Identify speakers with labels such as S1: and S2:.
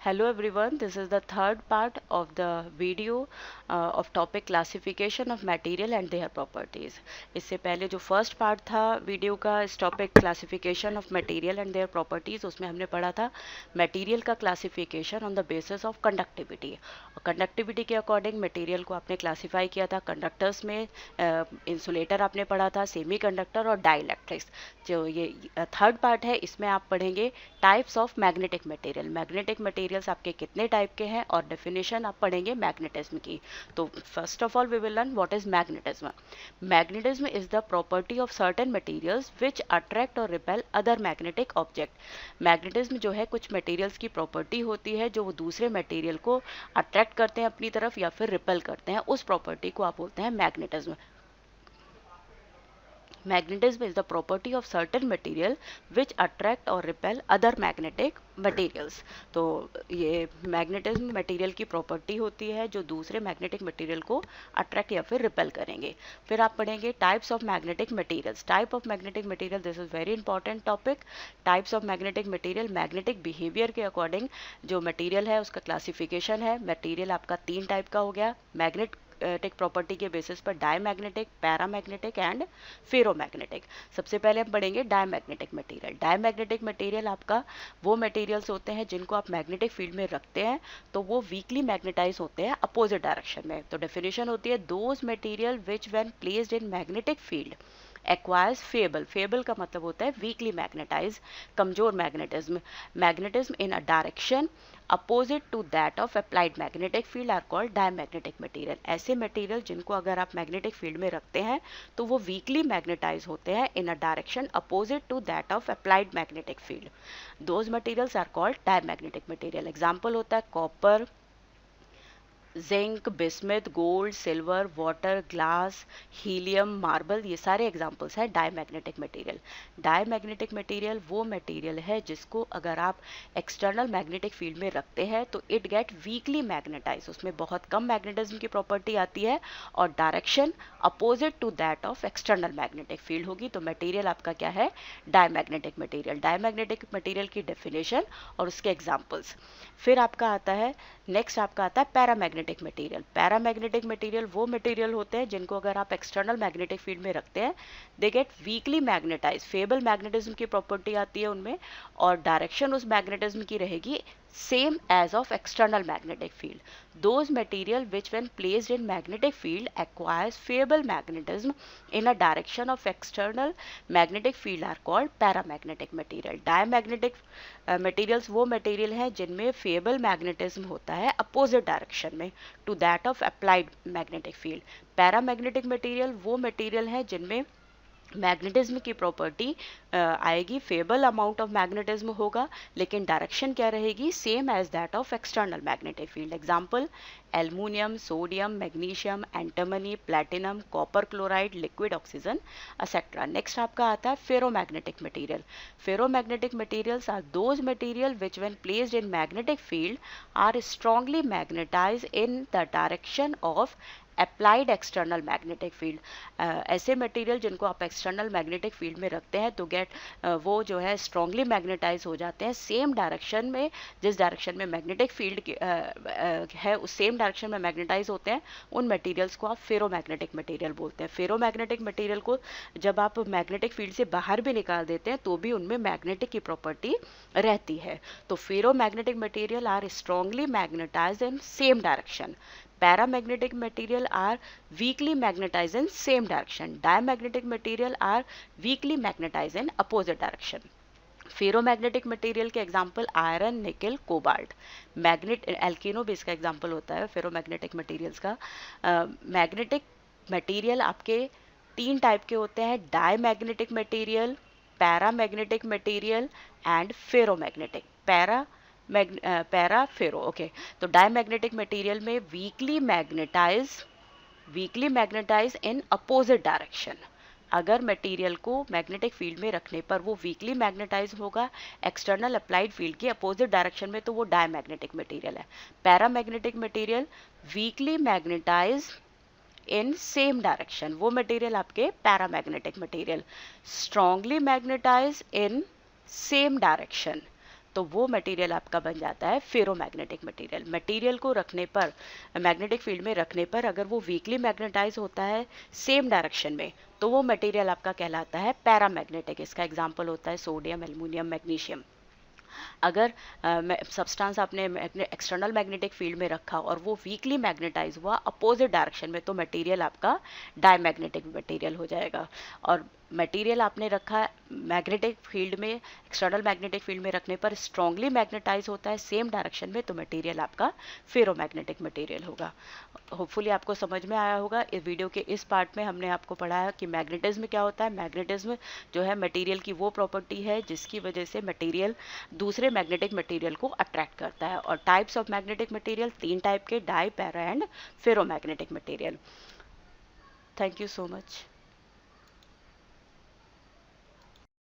S1: Hello everyone, this is the third part of the video of topic classification of material and their properties. इससे पहले जो first part था video का इस topic classification of material and their properties, उसमें हमने पढ़ा था मटेरियल का classification on the basis of conductivity. और कंडक्टिविटी के अकॉर्डिंग मटेरियल को आपने क्लासिफाई किया था कंडक्टर्स में, इंसुलेटर आपने पढ़ा था, सेमी कंडक्टर और डाइलेक्ट्रिक्स। जो ये थर्ड पार्ट है इसमें आप पढ़ेंगे types of magnetic material. Magnetic materials आपके कितने टाइप के हैं और डेफिनेशन आप पढ़ेंगे मैग्नेटिज्म की। तो first of all we will learn what is magnetism. Magnetism is the property of certain materials which attract और repel other magnetic object. Magnetism जो है कुछ मटेरियल्स की प्रॉपर्टी होती है जो वो दूसरे मटेरियल को अट्रैक्ट करते हैं अपनी तरफ या फिर रिपेल करते हैं, उस प्रॉपर्टी को आप बोलते हैं magnetism. Magnetism is the property of certain material which attract or repel other magnetic materials। तो ये मैग्नेटिज्म मटेरियल की प्रॉपर्टी होती है जो दूसरे मैग्नेटिक मटेरियल को अट्रैक्ट या फिर रिपेल करेंगे। फिर आप पढ़ेंगे types of magnetic materials. Type of magnetic material, this is very important topic. Types of magnetic material, magnetic behaviour के अकॉर्डिंग जो मटेरियल है उसका क्लासिफिकेशन है। मटेरियल आपका तीन टाइप का हो गया मैग्नेटिक प्रॉपर्टी के बेसिस पर, डायमैग्नेटिक, पैरामैग्नेटिक एंड फेरोमैग्नेटिक। सबसे पहले हम पढ़ेंगे डायमैग्नेटिक मटेरियल। डायमैग्नेटिक मटेरियल आपका वो मटेरियल्स होते हैं जिनको आप मैग्नेटिक फील्ड में रखते हैं तो वो वीकली मैग्नेटाइज होते हैं अपोजिट डायरेक्शन में। तो डेफिनेशन होती है those material which when placed in magnetic field acquires feeble. Feeble का मतलब होता है वीकली मैग्नेटाइज, कमजोर magnetism. Magnetism in a direction opposite to that of applied magnetic field are called diamagnetic material. ऐसे मटेरियल जिनको अगर आप मैग्नेटिक फील्ड में रखते हैं तो वो वीकली मैग्नेटाइज होते हैं in a direction opposite to that of applied magnetic field. Those materials are called diamagnetic material. Example होता है copper, zinc, bismuth, gold, silver, water, glass, helium, marble, ये सारे एग्जांपल्स हैं डायमैग्नेटिक मटेरियल। डायमैग्नेटिक मटेरियल वो material है जिसको अगर आप एक्सटर्नल मैग्नेटिक फील्ड में रखते हैं तो इट गेट वीकली मैग्नेटाइज, उसमें बहुत कम मैग्नेटिज्म की प्रॉपर्टी आती है और direction opposite to that of external magnetic field होगी। तो मटेरियल आपका क्या है? Diamagnetic material. डायमैग्नेटिक मटेरियल की डेफिनेशन और उसके एग्जाम्पल्स। फिर आपका आता है नेक्स्ट, आपका आता है पैरामैग्नेटिक मटेरियल। पैरामैग्नेटिक मटेरियल वो मटेरियल होते हैं जिनको अगर आप एक्सटर्नल मैग्नेटिक फील्ड में रखते हैं they get weakly magnetize, feeble magnetism की प्रॉपर्टी आती है उनमें और डायरेक्शन उस मैग्नेटिज्म की रहेगी same as of external magnetic field. Those material which when placed in magnetic field acquires favorable magnetism in a direction of external magnetic field are called paramagnetic material. Diamagnetic materials वो material हैं जिनमें favorable magnetism होता है opposite direction में to that of applied magnetic field. Paramagnetic material वो material हैं जिनमें magnetism की प्रॉपर्टी आएगी, फेबल अमाउंट ऑफ मैग्नेटिज्म होगा लेकिन डायरेक्शन क्या रहेगी? Same as that of external magnetic field. Example aluminium, sodium, magnesium, antimony, platinum, copper chloride, liquid oxygen etcetera. Next आपका आता है ferromagnetic material. Ferromagnetic materials are those material which when placed in magnetic field are strongly magnetize in the direction of applied external magnetic field. ऐसे material जिनको आप external magnetic field में रखते हैं तो वो जो है स्ट्रांगली मैग्नेटाइज हो जाते हैं सेम डायरेक्शन में, जिस डायरेक्शन में मैग्नेटिक फील्ड है उस सेम डायरेक्शन में मैग्नेटाइज होते हैं। उन मटेरियल्स को आप फेरोमैग्नेटिक मटेरियल बोलते हैं। फेरोमैग्नेटिक मटेरियल को जब आप मैग्नेटिक फील्ड से बाहर भी निकाल देते हैं तो भी उनमें मैग्नेटिक की प्रॉपर्टी रहती है। तो ferromagnetic material are strongly magnetize in same direction. Paramagnetic material are weakly magnetized in same direction. Diamagnetic material are weakly magnetized in opposite direction. Ferromagnetic material के example iron, nickel, cobalt. Magnet एल्किनो भी इसका example होता है ferromagnetic materials का। Magnetic material आपके तीन type के होते हैं, diamagnetic material, paramagnetic material and ferromagnetic. Para ferro, okay. तो डायमैग्नेटिक मटेरियल में weakly magnetize in opposite direction. अगर मटेरियल को मैग्नेटिक फील्ड में रखने पर वो वीकली मैग्नेटाइज होगा एक्सटर्नल अप्लाइड फील्ड की अपोजिट डायरेक्शन में, तो वो डायमैग्नेटिक मटेरियल है। Paramagnetic material weakly magnetize in same direction, वो मटेरियल आपके paramagnetic material. Strongly magnetize in same direction, तो वो मटेरियल आपका बन जाता है फेरोमैग्नेटिक मटेरियल। मटेरियल को रखने पर, मैग्नेटिक फील्ड में रखने पर, अगर वो वीकली मैग्नेटाइज होता है सेम डायरेक्शन में, तो वो मटेरियल आपका कहलाता है पैरामैग्नेटिक। इसका एग्जांपल होता है सोडियम, एल्युमिनियम, मैग्नीशियम। अगर सब्सटेंस आपने एक्सटर्नल मैग्नेटिक फील्ड में रखा और वो वीकली मैग्नेटाइज हुआ अपोजिट डायरेक्शन में, तो मटेरियल आपका डायमैग्नेटिक मटेरियल हो जाएगा। और मटेरियल आपने रखा मैग्नेटिक फील्ड में, एक्सटर्नल मैग्नेटिक फील्ड में रखने पर स्ट्रांगली मैग्नेटाइज होता है सेम डायरेक्शन में, तो मटेरियल आपका फेरोमैग्नेटिक मटेरियल होगा। होपफुली आपको समझ में आया होगा। इस वीडियो के इस पार्ट में हमने आपको पढ़ाया कि मैग्नेटिज्म क्या होता है। मैग्नेटिज्म जो है मटेरियल की वो प्रॉपर्टी है जिसकी वजह से मटेरियल दूसरे मैग्नेटिक मटेरियल को अट्रैक्ट करता है। और types of magnetic material 3 type के, dia, para and ferromagnetic material. Thank you so much.